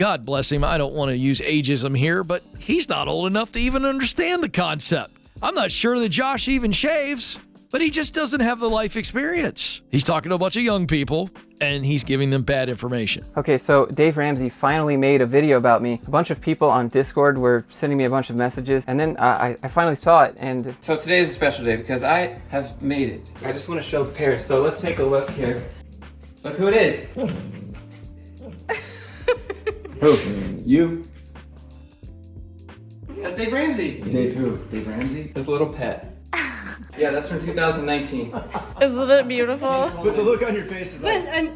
God bless him, I don't want to use ageism here, but he's not old enough to even understand the concept. I'm not sure that Josh even shaves, but he just doesn't have the life experience. He's talking to a bunch of young people, and he's giving them bad information. Okay, so Dave Ramsey finally made a video about me. A bunch of people on Discord were sending me a bunch of messages, and then I finally saw it, and... So today is a special day because I have made it. I just want to show the parents, so let's take a look here. Look who it is. Who? You? That's Dave Ramsey. Dave who? Dave Ramsey? His little pet. Yeah, that's from 2019. Isn't it beautiful? But the look on your face is like...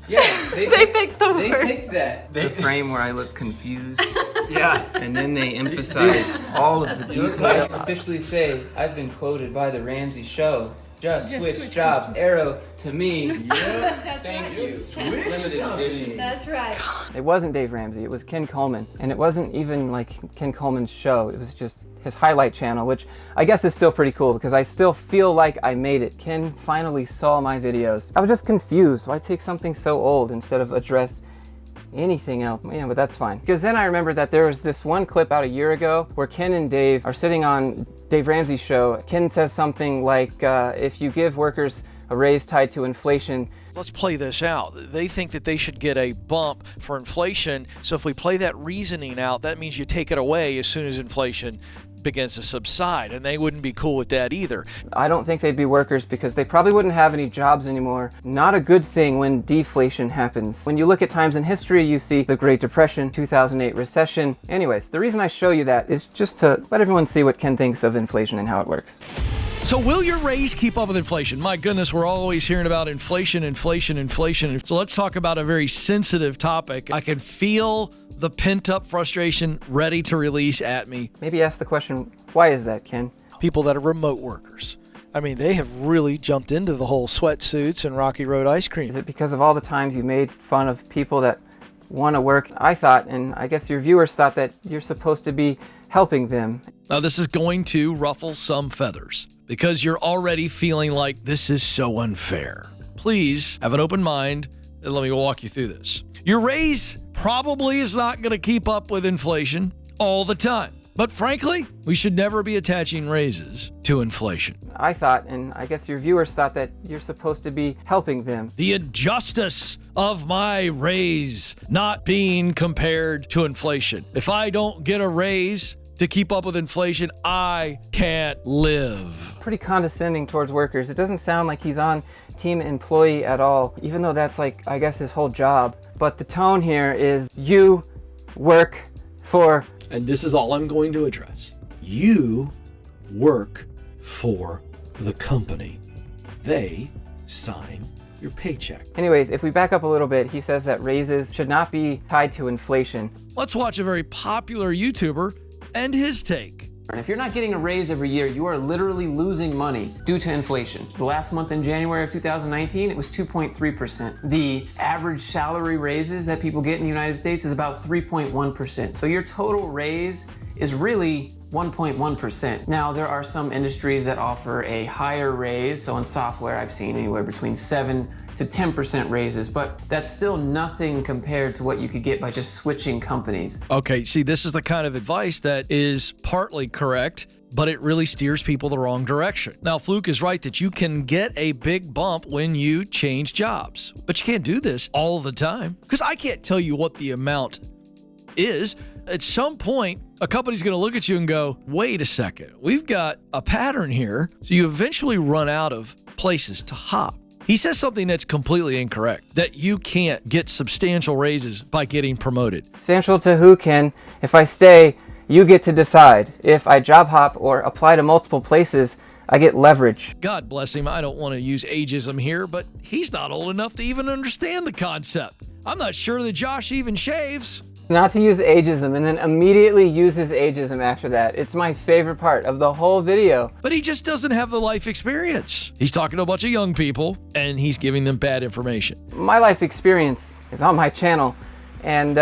Yeah, They picked the They word. picked that. The frame where I look confused. Yeah. And then they emphasize all of the details. Officially say, I've been quoted by the Ramsey show. Just switch jobs. Arrow to me. That's Thank right. you. Limited edition. That's right. It wasn't Dave Ramsey, it was Ken Coleman. And it wasn't even like Ken Coleman's show, it was just his highlight channel, which I guess is still pretty cool because I still feel like I made it. Ken finally saw my videos. I was just confused. Why take something so old instead of address anything else? Yeah, but that's fine. Because then I remember that there was this one clip out a year ago where Ken and Dave are sitting on Dave Ramsey's show. Ken says something like, if you give workers a raise tied to inflation. Let's play this out. They think that they should get a bump for inflation. So if we play that reasoning out, that means you take it away as soon as inflation begins to subside, and they wouldn't be cool with that either. I don't think they'd be workers because they probably wouldn't have any jobs anymore. Not a good thing when deflation happens. When you look at times in history, you see the Great Depression, 2008 recession. Anyways, the reason I show you that is just to let everyone see what Ken thinks of inflation and how it works. So will your raise keep up with inflation? My goodness, we're always hearing about inflation. So let's talk about a very sensitive topic. I can feel the pent-up frustration ready to release at me. Maybe ask the question, why is that, Ken? People that are remote workers. I mean, they have really jumped into the whole sweatsuits and Rocky Road ice cream. Is it because of all the times you made fun of people that want to work? I thought, and I guess your viewers thought, that you're supposed to be helping them. Now, this is going to ruffle some feathers because you're already feeling like this is so unfair. Please have an open mind and let me walk you through this. Your raise probably is not going to keep up with inflation all the time. But frankly, we should never be attaching raises to inflation. I thought, and I guess your viewers thought, that you're supposed to be helping them. The injustice of my raise not being compared to inflation. If I don't get a raise to keep up with inflation, I can't live. Pretty condescending towards workers. It doesn't sound like he's on team employee at all, even though that's like, I guess, his whole job. But the tone here is, you work for... And this is all I'm going to address. You work for the company. They sign your paycheck. Anyways, if we back up a little bit, he says that raises should not be tied to inflation. Let's watch a very popular YouTuber and his take. If you're not getting a raise every year, you are literally losing money due to inflation. The last month in January of 2019, it was 2.3%. The average salary raises that people get in the United States is about 3.1%. So your total raise is really 1.1%. Now, there are some industries that offer a higher raise. So in software, I've seen anywhere between 7 to 10% raises, but that's still nothing compared to what you could get by just switching companies. Okay, see, this is the kind of advice that is partly correct, but it really steers people the wrong direction. Now, Fluke is right that you can get a big bump when you change jobs, but you can't do this all the time because I can't tell you what the amount is. At some point, a company's going to look at you and go, wait a second, we've got a pattern here. So you eventually run out of places to hop. He says something that's completely incorrect, that you can't get substantial raises by getting promoted. Substantial to who, Ken? If I stay, you get to decide. If I job hop or apply to multiple places, I get leverage. God bless him, I don't want to use ageism here, but he's not old enough to even understand the concept. I'm not sure that Josh even shaves. Not to use ageism, and then immediately uses ageism after that. It's my favorite part of the whole video. But he just doesn't have the life experience. He's talking to a bunch of young people, and he's giving them bad information. My life experience is on my channel, and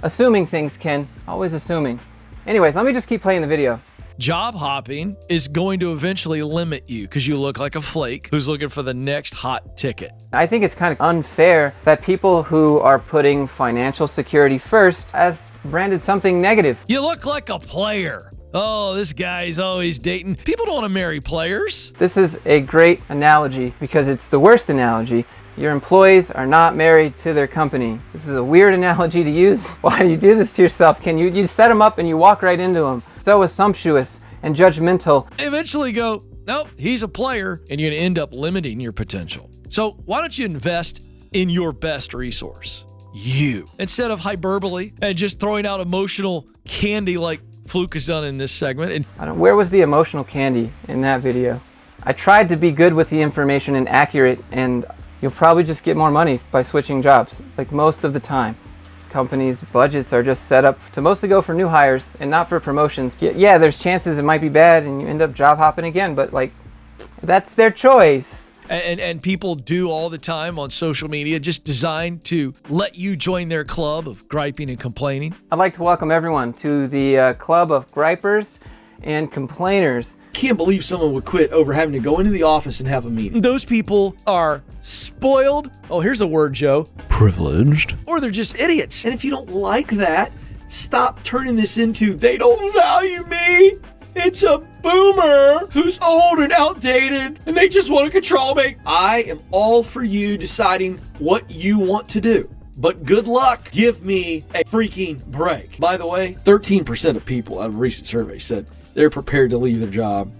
assuming things, Ken. Always assuming. Anyways, let me just keep playing the video. Job hopping is going to eventually limit you because you look like a flake who's looking for the next hot ticket. I think it's kind of unfair that people who are putting financial security first as branded something negative. You look like a player. Oh, this guy's always dating. People don't want to marry players. This is a great analogy because it's the worst analogy. Your employees are not married to their company. This is a weird analogy to use. Why do you do this to yourself? You set them up and you walk right into them. So assumptuous and judgmental. Eventually go, nope, he's a player, and you're going to end up limiting your potential. So why don't you invest in your best resource? You. Instead of hyperbole and just throwing out emotional candy like Fluke has done in this segment. And where was the emotional candy in that video? I tried to be good with the information and accurate, and you'll probably just get more money by switching jobs, like most of the time. Companies' budgets are just set up to mostly go for new hires and not for promotions. Yeah, there's chances it might be bad and you end up job hopping again, but like, that's their choice. And people do all the time on social media, just designed to let you join their club of griping and complaining. I'd like to welcome everyone to the club of gripers and complainers. Can't believe someone would quit over having to go into the office and have a meeting. Those people are spoiled. Oh, here's a word, Joe. Privileged. Or they're just idiots. And if you don't like that, stop turning this into, they don't value me. It's a boomer who's old and outdated and they just want to control me. I am all for you deciding what you want to do. But good luck. Give me a freaking break. By the way, 13% of people out of a recent survey said they're prepared to leave their job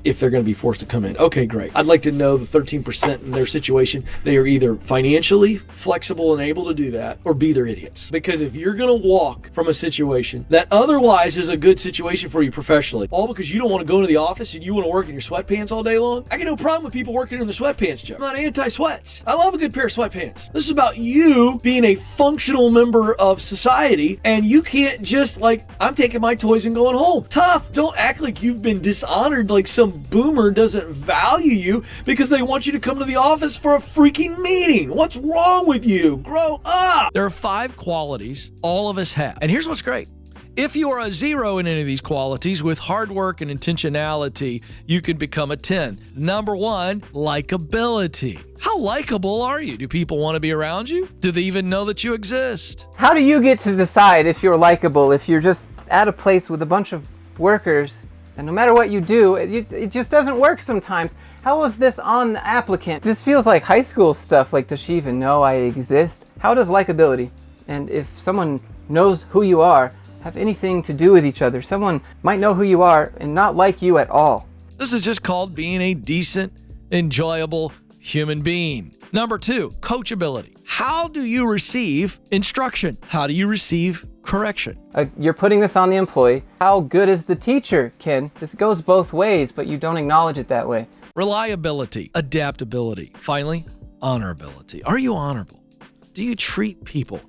if they're going to be forced to come in. Okay, great. I'd like to know the 13% in their situation. They are either financially flexible and able to do that, or B, they're idiots. Because if you're going to walk from a situation that otherwise is a good situation for you professionally, all because you don't want to go to the office and you want to work in your sweatpants all day long, I get no problem with people working in their sweatpants, Joe. I'm not anti-sweats. I love a good pair of sweatpants. This is about you being a functional member of society, and you can't just like, I'm taking my toys and going home. Tough. Don't act like you've been dishonored, like some boomer doesn't value you because they want you to come to the office for a freaking meeting. What's wrong with you? Grow up. There are 5 qualities all of us have. And here's what's great. If you are a 0 in any of these qualities, with hard work and intentionality, you can become a 10. Number 1, likability. How likable are you? Do people want to be around you? Do they even know that you exist? How do you get to decide if you're likable if you're just at a place with a bunch of workers and no matter what you do, it just doesn't work sometimes? How is this on the applicant? This feels like high school stuff. Like, does she even know I exist? How does likability, and if someone knows who you are, have anything to do with each other? Someone might know who you are and not like you at all. This is just called being a decent, enjoyable human being. Number 2, coachability. How do you receive instruction? How do you receive correction? You're putting this on the employee. How good is the teacher, Ken? This goes both ways, but you don't acknowledge it that way. Reliability, adaptability. Finally, honorability. Are you honorable? Do you treat people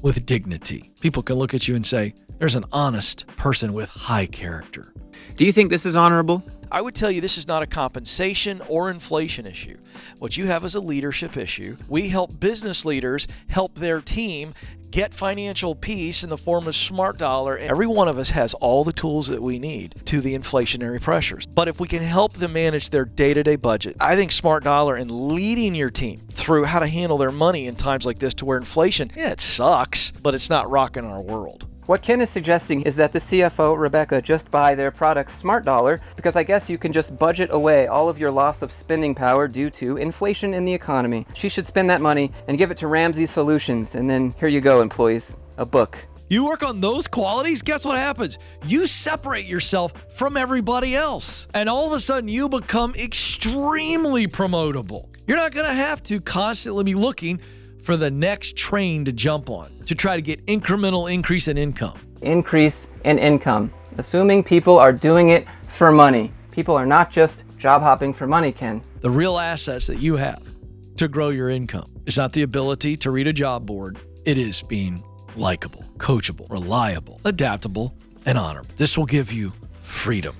with dignity? People can look at you and say, there's an honest person with high character. Do you think this is honorable? I would tell you this is not a compensation or inflation issue. What you have is a leadership issue. We help business leaders help their team get financial peace in the form of smart dollar. Every one of us has all the tools that we need to the inflationary pressures. But if we can help them manage their day-to-day budget, I think smart dollar and leading your team through how to handle their money in times like this, to where inflation, yeah, it sucks, but it's not rocking our world. What Ken is suggesting is that the CFO, Rebecca, just buy their product Smart Dollar, because I guess you can just budget away all of your loss of spending power due to inflation in the economy. She should spend that money and give it to Ramsey Solutions, and then here you go, employees, a book. You work on those qualities, guess what happens? You separate yourself from everybody else, and all of a sudden you become extremely promotable. You're not going to have to constantly be looking for the next train to jump on to try to get incremental increase in income. Increase in income. Assuming people are doing it for money. People are not just job hopping for money, Ken. The real assets that you have to grow your income is not the ability to read a job board. It is being likable, coachable, reliable, adaptable, and honorable. This will give you freedom.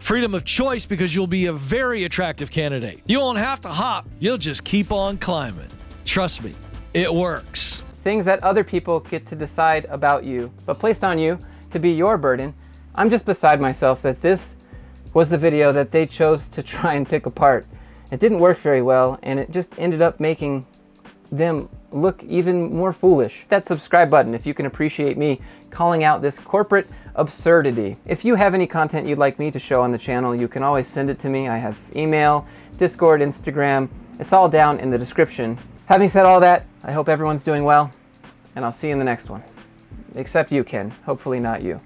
Freedom of choice, because you'll be a very attractive candidate. You won't have to hop. You'll just keep on climbing. Trust me. It works. Things that other people get to decide about you, but placed on you to be your burden, I'm just beside myself that this was the video that they chose to try and pick apart. It didn't work very well, and it just ended up making them look even more foolish. That subscribe button if you can appreciate me calling out this corporate absurdity. If you have any content you'd like me to show on the channel, you can always send it to me. I have email, Discord, Instagram. It's all down in the description. Having said all that, I hope everyone's doing well, and I'll see you in the next one. Except you, Ken. Hopefully not you.